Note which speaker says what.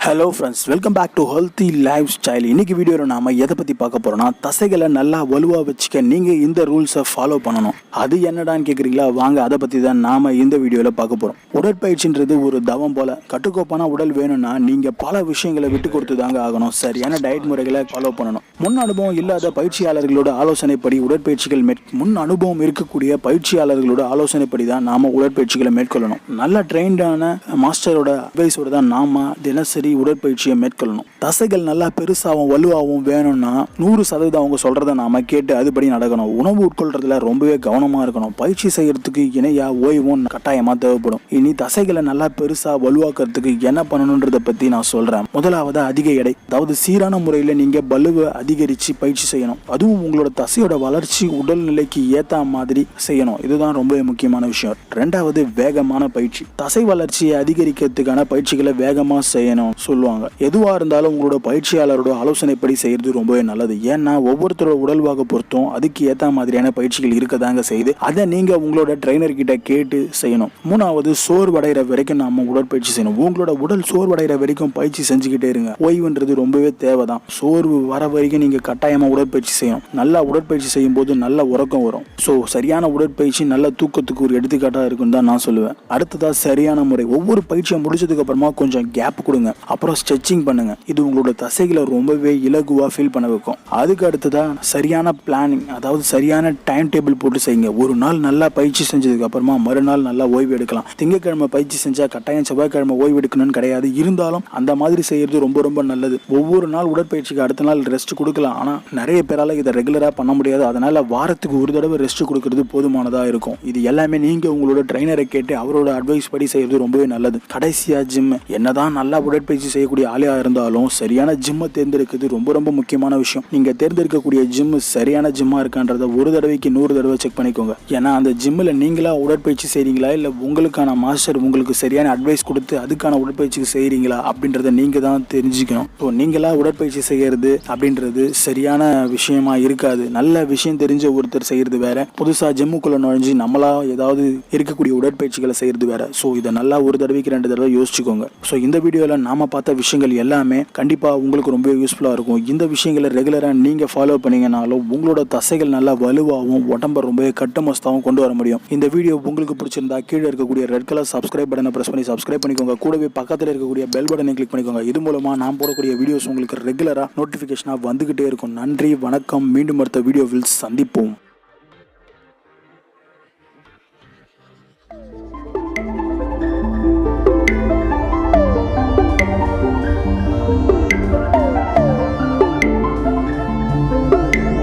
Speaker 1: Hello friends, welcome back to healthy lifestyle. இன்றைக்கி வீடியோவில் நாம் எதை பற்றி பார்க்க போகிறோன்னா, தசைகளை நல்லா வலுவாக வச்சுக்க நீங்கள் இந்த ரூல்ஸை ஃபாலோ பண்ணணும். அது என்னடான்னு கேட்குறீங்களா? வாங்க அதை பற்றி தான் நாம் இந்த வீடியோவில் பார்க்க போகிறோம். உடற்பயிற்சின்றது ஒரு தவம் போல். கட்டுக்கோப்பான உடல் வேணும்னா நீங்கள் பல விஷயங்களை விட்டு கொடுத்து தாங்க ஆகணும். சரியான டயட் முறைகளை ஃபாலோ பண்ணணும். முன் அனுபவம் இல்லாத பயிற்சியாளர்களோட ஆலோசனைப்படி உடற்பயிற்சிகள் முன் அனுபவம் இருக்கக்கூடிய பயிற்சியாளர்களோட ஆலோசனைப்படி தான் நாம் உடற்பயிற்சிகளை மேற்கொள்ளணும். நல்ல ட்ரெயின்டான மாஸ்டரோட அட்வைஸோடு தான் நாம் தினசரி உடற்பயிற்சியை மேற்கொள்ளணும். தசைகள் நல்லா பெருசாகவும் வலுவாகவும் வேணும்னா 100% அவங்க சொல்றதை நாம கேட்டு அதுபடி நடக்கணும். உணவு உட்கொள்றதுல ரொம்பவே கவனமா இருக்கணும். பயிற்சி செய்யறதுக்கு இணையா ஓய்வும் கட்டாயமா தேவைப்படும். இனி தசைகளை நல்லா பெருசா வலுவாக்குறதுக்கு என்ன பண்ணணும்ன்றத பத்தி நான் சொல்றேன். முதலாவது அதிக எடை, அதாவது சீரான முறையில நீங்க பலுவை அதிகரிச்சு பயிற்சி செய்யணும். அதுவும் உங்களோட தசையோட வளர்ச்சி உடல்நிலைக்கு ஏத்த மாதிரி செய்யணும். இதுதான் ரொம்ப முக்கியமான விஷயம். ரெண்டாவது வேகமான பயிற்சி. தசை வளர்ச்சியை அதிகரிக்கிறதுக்கான பயிற்சிகளை வேகமா செய்யணும் சொல்லுவாங்க. எதுவா இருந்தாலும் உங்களோட பயிற்சியாளரோட ஆலோசனைப்படி செய்யறது ரொம்பவே நல்லது. ஏன்னா ஒவ்வொருத்தரோட உடல்வாக பொறுத்தும் அதுக்கு ஏத்த மாதிரியான பயிற்சிகள் இருக்கதாங்க செய்யுது. அதை நீங்க உங்களோட ட்ரைனர் கிட்ட கேட்டு செய்யணும். மூணாவது சோர்வடைகிற வரைக்கும் நாம உடற்பயிற்சி செய்யணும். உங்களோட உடல் சோர்வடைகிற வரைக்கும் பயிற்சி செஞ்சுக்கிட்டே இருங்க. ஓய்வுன்றது ரொம்பவே தேவைதான். சோர்வு வர வரைக்கும் நீங்க கட்டாயமா உடற்பயிற்சி செய்யணும். நல்லா உடற்பயிற்சி செய்யும் போது நல்ல உறக்கம் வரும். ஸோ சரியான உடற்பயிற்சி நல்ல தூக்கத்துக்கு ஒரு எடுத்துக்காட்டா இருக்குன்னு தான் நான் சொல்லுவேன். அடுத்ததா சரியான முறை. ஒவ்வொரு பயிற்சியை முடிச்சதுக்கு அப்புறமா கொஞ்சம் கேப் கொடுங்க. அப்புறம் ஸ்ட்ரெச்சிங் பண்ணுங்க. இது உங்களோட தசைகளை ரொம்பவே இலகுவா ஃபீல் பண்ண வைக்கும். அதுக்கு அடுத்ததா சரியான பிளானிங், அதாவது சரியான டைம் டேபிள் போட்டு செய்யுங்க. ஒரு நாள் நல்லா பயிற்சி செஞ்சதுக்கு அப்புறமா மறுநாள் நல்லா ஓய்வு எடுக்கலாம். திங்கட்கிழமை பயிற்சி செஞ்சா கட்டாயம் செவ்வாய்க்கிழமை ஓய்வு எடுக்கணும்னு கிடையாது. இருந்தாலும் அந்த மாதிரி செய்யறது ரொம்ப ரொம்ப நல்லது. ஒவ்வொரு நாள் உடற்பயிற்சிக்கு அடுத்த நாள் ரெஸ்ட் கொடுக்கலாம். ஆனா நிறைய பேரால இதை ரெகுலரா பண்ண முடியாது. அதனால வாரத்துக்கு ஒரு தடவை ரெஸ்ட் கொடுக்கறது போதுமானதா இருக்கும். இது எல்லாமே நீங்க உங்களோட ட்ரைனரை கேட்டு அவரோட அட்வைஸ் படி செய்யறது ரொம்பவே நல்லது. கடைசியா ஜிம். என்னதான் நல்லா உடற்பயிற்சி செய்யக்கூடிய ஆளியா இருந்தாலும் சரியான ஜிம்மை தேர்ந்தெடுக்கிறது ரொம்ப ரொம்ப முக்கியமான விஷயம். நீங்க தேர்ந்தெடுக்கக்கூடிய ஜிம் சரியான ஜிம்மா இருக்கான்றத ஒரு தடவைக்கு 100 தடவை செக் பண்ணிக்கோங்க. ஏன்னா அந்த ஜிம்மில் நீங்களா உடற்பயிற்சி செய்றீங்களா இல்லை உங்களுக்கான மாஸ்டர் உங்களுக்கு சரியான அட்வைஸ் கொடுத்து அதுக்கான உடற்பயிற்சி செய்றீங்களா அப்படின்றத நீங்க தான் தெரிஞ்சுக்கணும். ஸோ நீங்களா உடற்பயிற்சி செய்யறது அப்படின்றது சரியான விஷயமா இருக்காது. நல்ல விஷயம் தெரிஞ்ச ஒருத்தர் செய்யறது வேற, புதுசா ஜிம்முக்குள்ள நுழைஞ்சு நம்மளா ஏதாவது இருக்கக்கூடிய உடற்பயிற்சிகளை செய்யறது வேற. ஸோ இதை நல்லா ஒரு தடவைக்கு 2 தடவை யோசிச்சுக்கோங்க. ஸோ இந்த வீடியோவில் நாம பார்த்த விஷயங்கள் எல்லாமே கண்டிப்பா உங்களுக்கு ரொம்ப யூஸ்ஃபுல்லா இருக்கும். இந்த விஷயங்களை ரெகுலரா நீங்க ஃபாலோ பண்ணீங்கனாலும் உங்களோட தசைகள் நல்லா வலுவாகவும் உடம்ப ரொம்ப கட்டுமஸ்தாவும் கொண்டு வர முடியும். இந்த வீடியோ உங்களுக்கு பிடிச்சிருந்தா கீழே இருக்கக்கூடிய ரெட் கலர் சப்ஸ்கிரைப் பட்டனை பிரஸ் பண்ணி சப்ஸ்கிரைப் பண்ணிக்கோங்க. கூடவே பக்கத்தில் இருக்கக்கூடிய பெல் பட்டனை கிளிக் பண்ணிக்கோங்க. இது மூலமா நான் போடக்கூடிய வீடியோஸ் உங்களுக்கு ரெகுலரா நோட்டிபிகேஷனா வந்துகிட்டே இருக்கும். நன்றி, வணக்கம். மீண்டும் அடுத்த வீடியோவில் சந்திப்போம்.